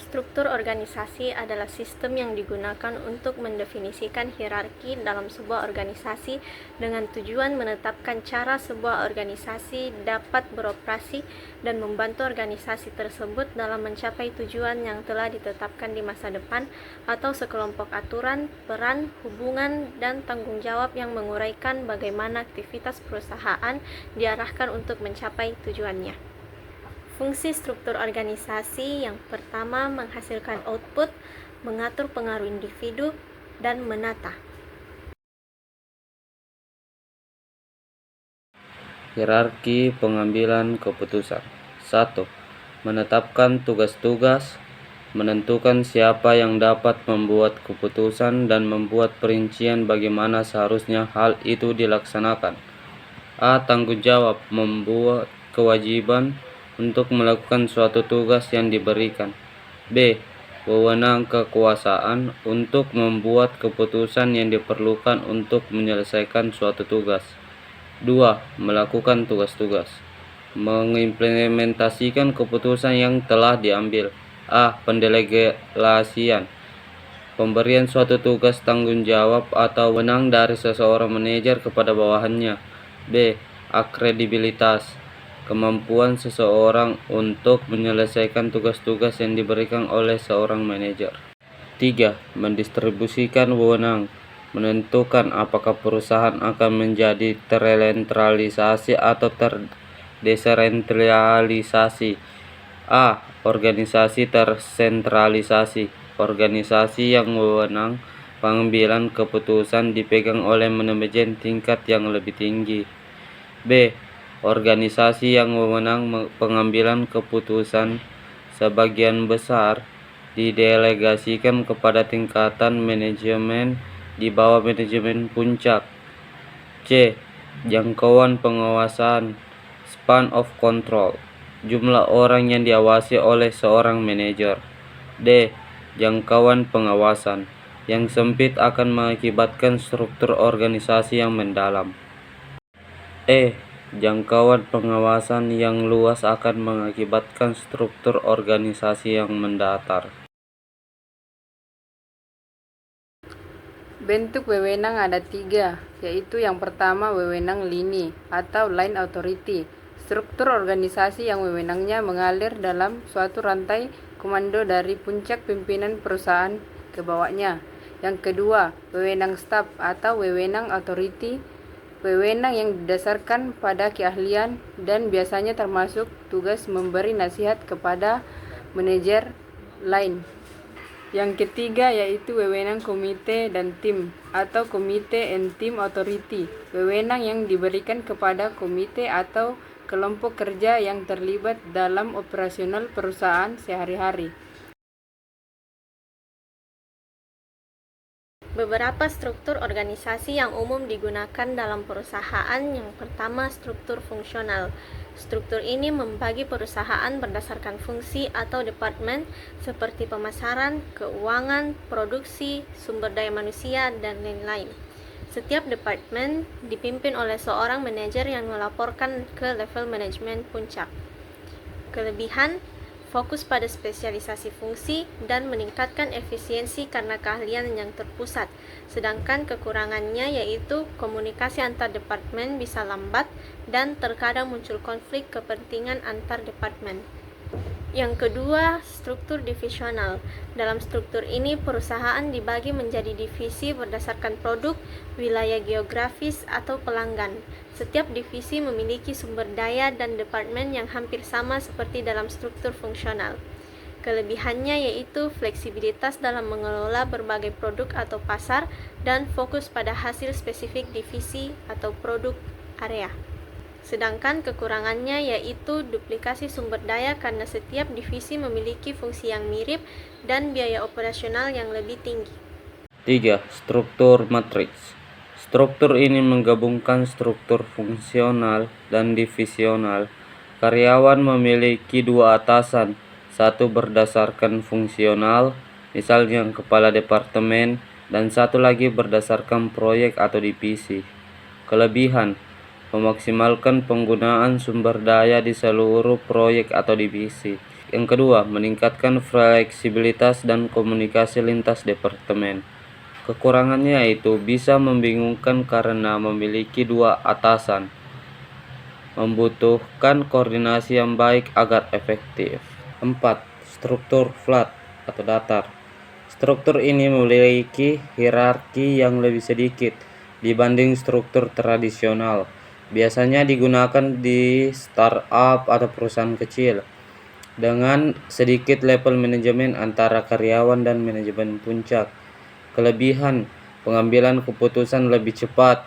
Struktur organisasi adalah sistem yang digunakan untuk mendefinisikan hierarki dalam sebuah organisasi dengan tujuan menetapkan cara sebuah organisasi dapat beroperasi dan membantu organisasi tersebut dalam mencapai tujuan yang telah ditetapkan di masa depan, atau sekelompok aturan, peran, hubungan, dan tanggung jawab yang menguraikan bagaimana aktivitas perusahaan diarahkan untuk mencapai tujuannya. Fungsi struktur organisasi yang pertama menghasilkan output, mengatur pengaruh individu, dan menata. Hierarki pengambilan keputusan. 1. Menetapkan tugas-tugas, menentukan siapa yang dapat membuat keputusan dan membuat perincian bagaimana seharusnya hal itu dilaksanakan. A. Tanggung jawab, membuat kewajiban untuk melakukan suatu tugas yang diberikan. B. Wewenang kekuasaan untuk membuat keputusan yang diperlukan untuk menyelesaikan suatu tugas. 2. Melakukan tugas-tugas. Mengimplementasikan keputusan yang telah diambil. A. Pendelegasian. Pemberian suatu tugas tanggung jawab atau wewenang dari seseorang manajer kepada bawahannya. B. Akredibilitas. Kemampuan seseorang untuk menyelesaikan tugas-tugas yang diberikan oleh seorang manajer. 3. Mendistribusikan wewenang. Menentukan apakah perusahaan akan menjadi tersentralisasi atau terdesentralisasi. A. Organisasi tersentralisasi. Organisasi yang wewenang pengambilan keputusan dipegang oleh manajemen tingkat yang lebih tinggi. B. Organisasi yang wewenang pengambilan keputusan sebagian besar didelegasikan kepada tingkatan manajemen di bawah manajemen puncak. C. Jangkauan pengawasan, span of control, jumlah orang yang diawasi oleh seorang manajer. D. Jangkauan pengawasan yang sempit akan mengakibatkan struktur organisasi yang mendalam. E. Jangkauan pengawasan yang luas akan mengakibatkan struktur organisasi yang mendatar. Bentuk wewenang ada 3, yaitu yang pertama wewenang lini atau line authority, struktur organisasi yang wewenangnya mengalir dalam suatu rantai komando dari puncak pimpinan perusahaan ke bawahnya. Yang kedua, wewenang staf atau wewenang authority, wewenang yang didasarkan pada keahlian dan biasanya termasuk tugas memberi nasihat kepada manajer lain. Yang ketiga yaitu wewenang komite dan tim atau komite and team authority, wewenang yang diberikan kepada komite atau kelompok kerja yang terlibat dalam operasional perusahaan sehari-hari. Beberapa struktur organisasi yang umum digunakan dalam perusahaan. Yang pertama, struktur fungsional. Struktur ini membagi perusahaan berdasarkan fungsi atau departemen seperti pemasaran, keuangan, produksi, sumber daya manusia, dan lain-lain. Setiap departemen dipimpin oleh seorang manajer yang melaporkan ke level manajemen puncak. Kelebihan: fokus pada spesialisasi fungsi dan meningkatkan efisiensi karena keahlian yang terpusat. Sedangkan kekurangannya yaitu komunikasi antar departemen bisa lambat dan terkadang muncul konflik kepentingan antar departemen. Yang kedua, struktur divisional. Dalam struktur ini, perusahaan dibagi menjadi divisi berdasarkan produk, wilayah geografis, atau pelanggan. Setiap divisi memiliki sumber daya dan departemen yang hampir sama seperti dalam struktur fungsional. Kelebihannya yaitu fleksibilitas dalam mengelola berbagai produk atau pasar dan fokus pada hasil spesifik divisi atau produk area. Sedangkan kekurangannya yaitu duplikasi sumber daya karena setiap divisi memiliki fungsi yang mirip dan biaya operasional yang lebih tinggi. 3. Struktur matriks. Struktur ini menggabungkan struktur fungsional dan divisional. Karyawan memiliki 2 atasan, satu berdasarkan fungsional, misalnya kepala departemen, dan satu lagi berdasarkan proyek atau divisi. Kelebihan: memaksimalkan penggunaan sumber daya di seluruh proyek atau divisi. Yang kedua, meningkatkan fleksibilitas dan komunikasi lintas departemen. Kekurangannya yaitu bisa membingungkan karena memiliki dua atasan, membutuhkan koordinasi yang baik agar efektif. 4. Struktur flat atau datar. Struktur ini memiliki hierarki yang lebih sedikit dibanding struktur tradisional. Biasanya digunakan di startup atau perusahaan kecil dengan sedikit level manajemen antara karyawan dan manajemen puncak. Kelebihan, pengambilan keputusan lebih cepat,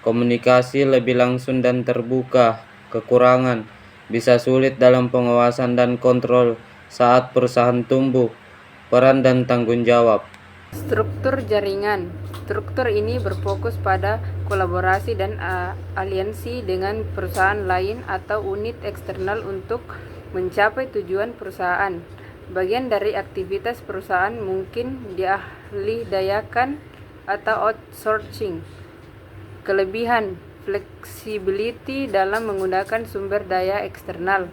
komunikasi lebih langsung dan terbuka. Kekurangan, bisa sulit dalam pengawasan dan kontrol saat perusahaan tumbuh. Peran dan tanggung jawab. Struktur jaringan. Struktur ini berfokus pada kolaborasi dan aliansi dengan perusahaan lain atau unit eksternal untuk mencapai tujuan perusahaan. Bagian dari aktivitas perusahaan mungkin diahlidayakan atau outsourcing. Kelebihan, flexibility dalam menggunakan sumber daya eksternal,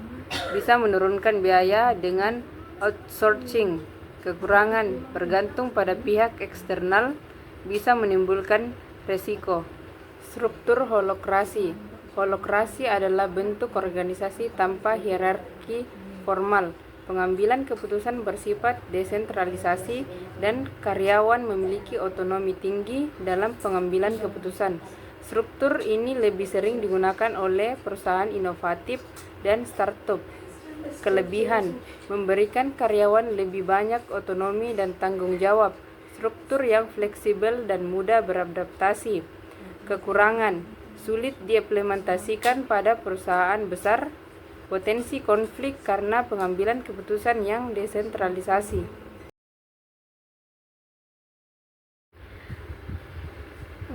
bisa menurunkan biaya dengan outsourcing. Kekurangan, bergantung pada pihak eksternal, bisa menimbulkan resiko. Struktur holokrasi. Holokrasi adalah bentuk organisasi tanpa hierarki formal. Pengambilan keputusan bersifat desentralisasi dan karyawan memiliki otonomi tinggi dalam pengambilan keputusan. Struktur ini lebih sering digunakan oleh perusahaan inovatif dan startup. Kelebihan, memberikan karyawan lebih banyak otonomi dan tanggung jawab. Struktur yang fleksibel dan mudah beradaptasi. Kekurangan, sulit diimplementasikan pada perusahaan besar. Potensi konflik karena pengambilan keputusan yang desentralisasi.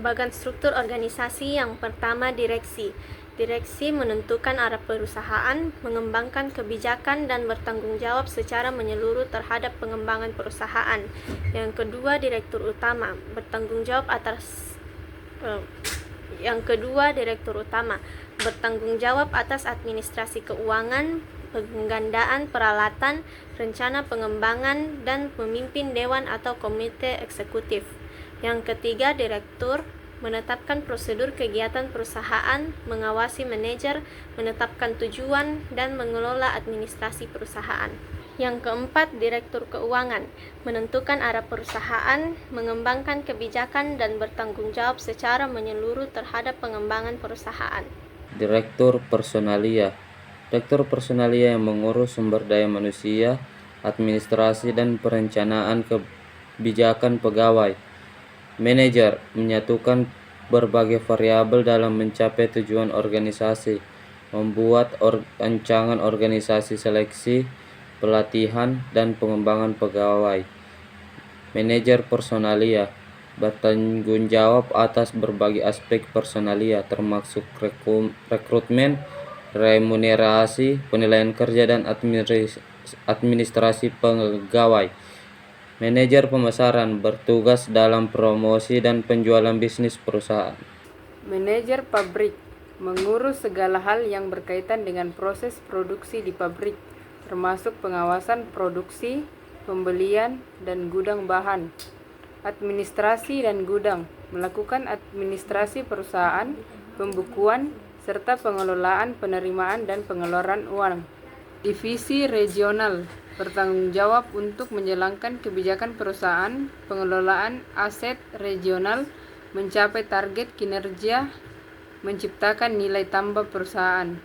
Bagan struktur organisasi yang pertama, direksi. Direksi menentukan arah perusahaan, mengembangkan kebijakan, dan bertanggung jawab secara menyeluruh terhadap pengembangan perusahaan. Yang kedua, direktur utama bertanggung jawab atas administrasi keuangan, penggandaan peralatan, rencana pengembangan, dan memimpin dewan atau komite eksekutif. Yang ketiga, direktur menetapkan prosedur kegiatan perusahaan, mengawasi manajer, menetapkan tujuan, dan mengelola administrasi perusahaan. Yang keempat, direktur keuangan menentukan arah perusahaan, mengembangkan kebijakan, dan bertanggung jawab secara menyeluruh terhadap pengembangan perusahaan. Direktur personalia. Direktur personalia yang mengurus sumber daya manusia, administrasi, dan perencanaan kebijakan pegawai. Manajer menyatukan berbagai variabel dalam mencapai tujuan organisasi, membuat rancangan organisasi, seleksi, pelatihan, dan pengembangan pegawai. Manajer personalia bertanggung jawab atas berbagai aspek personalia termasuk rekrutmen, remunerasi, penilaian kerja, dan administrasi pegawai. Manajer pemasaran bertugas dalam promosi dan penjualan bisnis perusahaan. Manajer pabrik mengurus segala hal yang berkaitan dengan proses produksi di pabrik, termasuk pengawasan produksi, pembelian, dan gudang bahan. Administrasi dan gudang melakukan administrasi perusahaan, pembukuan, serta pengelolaan penerimaan dan pengeluaran uang. Divisi regional bertanggung jawab untuk menjalankan kebijakan perusahaan, pengelolaan aset regional, mencapai target kinerja, menciptakan nilai tambah perusahaan.